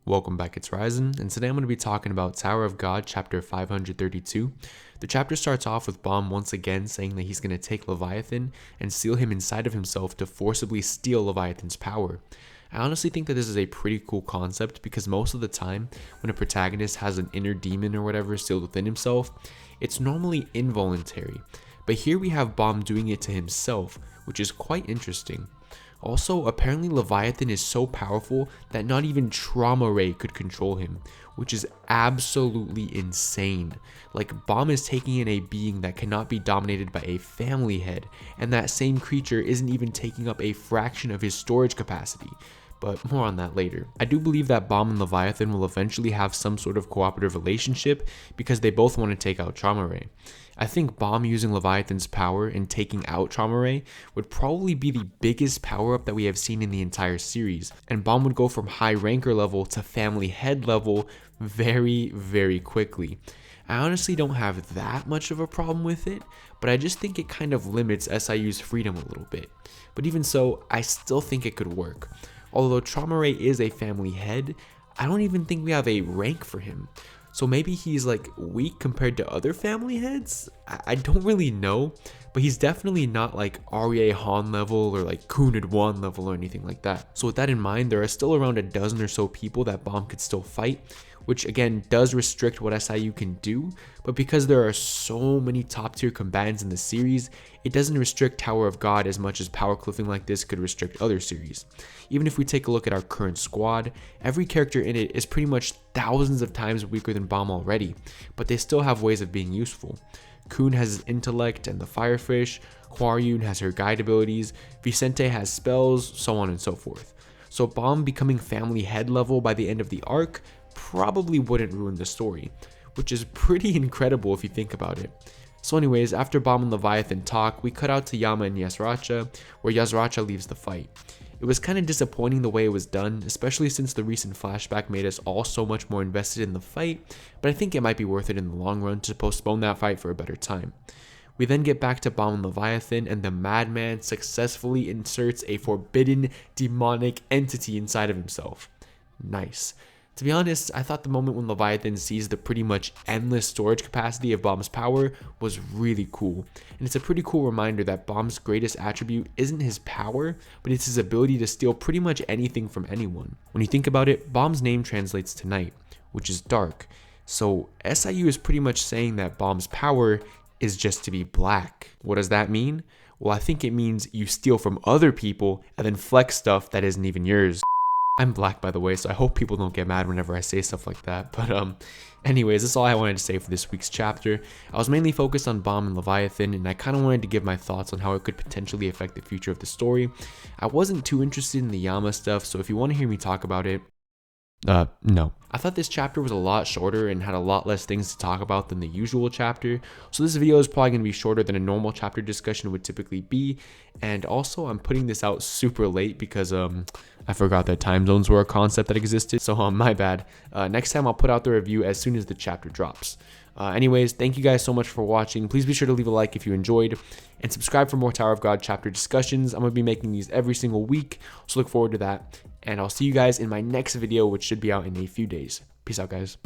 Welcome back, it's Ryzen, and today I'm going to be talking about Tower of God, chapter 532. The chapter starts off with Baam once again saying that he's going to take Leviathan and seal him inside of himself to forcibly steal Leviathan's power. I honestly think that this is a pretty cool concept because most of the time when a protagonist has an inner demon or whatever sealed within himself, it's normally involuntary. But here we have Baam doing it to himself, which is quite interesting. Also, apparently Leviathan is so powerful that not even Trauma Ray could control him, which is absolutely insane. Like, Baam is taking in a being that cannot be dominated by a family head, and that same creature isn't even taking up a fraction of his storage capacity. But more on that later. I do believe that Baam and Leviathan will eventually have some sort of cooperative relationship because they both want to take out Trauma Ray. I think Baam using Leviathan's power and taking out Trauma Ray would probably be the biggest power up that we have seen in the entire series, and Baam would go from high ranker level to family head level very quickly. I honestly don't have that much of a problem with it, but I just think it kind of limits SIU's freedom a little bit. But even so, I still think it could work. Although Trauma Ray is a family head, I don't even think we have a rank for him. So maybe he's like weak compared to other family heads? I don't really know, but he's definitely not like REA Han level or like Kunid 1 level or anything like that. So with that in mind, there are still around a dozen or so people that Baam could still fight, which again does restrict what SIU can do, but because there are so many top tier combatants in the series, it doesn't restrict Tower of God as much as power cliffing like this could restrict other series. Even if we take a look at our current squad, every character in it is pretty much thousands of times weaker than Baam already, but they still have ways of being useful. Kun has his intellect and the Firefish, Hwaryun has her guide abilities, Vicente has spells, so on and so forth. So Baam becoming family head level by the end of the arc probably wouldn't ruin the story, which is pretty incredible if you think about it. So anyways, after Baam and Leviathan talk, we cut out to Yama and Yasracha, where Yasracha leaves the fight. It was kind of disappointing the way it was done, especially since the recent flashback made us all so much more invested in the fight, but I think it might be worth it in the long run to postpone that fight for a better time. We then get back to Baam and Leviathan, and the madman successfully inserts a forbidden demonic entity inside of himself. Nice. To be honest, I thought the moment when Leviathan sees the pretty much endless storage capacity of Baam's power was really cool, and it's a pretty cool reminder that Baam's greatest attribute isn't his power, but it's his ability to steal pretty much anything from anyone. When you think about it, Baam's name translates to night, which is dark, so SIU is pretty much saying that Baam's power is just to be black. What does that mean? Well, I think it means you steal from other people and then flex stuff that isn't even yours. I'm black, by the way, so I hope people don't get mad whenever I say stuff like that. But anyways, that's all I wanted to say for this week's chapter. I was mainly focused on Baam and Leviathan, and I kind of wanted to give my thoughts on how it could potentially affect the future of the story. I wasn't too interested in the Yama stuff, so if you want to hear me talk about it, no. I thought this chapter was a lot shorter and had a lot less things to talk about than the usual chapter, so this video is probably going to be shorter than a normal chapter discussion would typically be, and also I'm putting this out super late because I forgot that time zones were a concept that existed, so my bad. Next time I'll put out the review as soon as the chapter drops. Anyways, thank you guys so much for watching. Please be sure to leave a like if you enjoyed, and subscribe for more Tower of God chapter discussions. I'm going to be making these every single week, so look forward to that. And I'll see you guys in my next video, which should be out in a few days. Peace out, guys.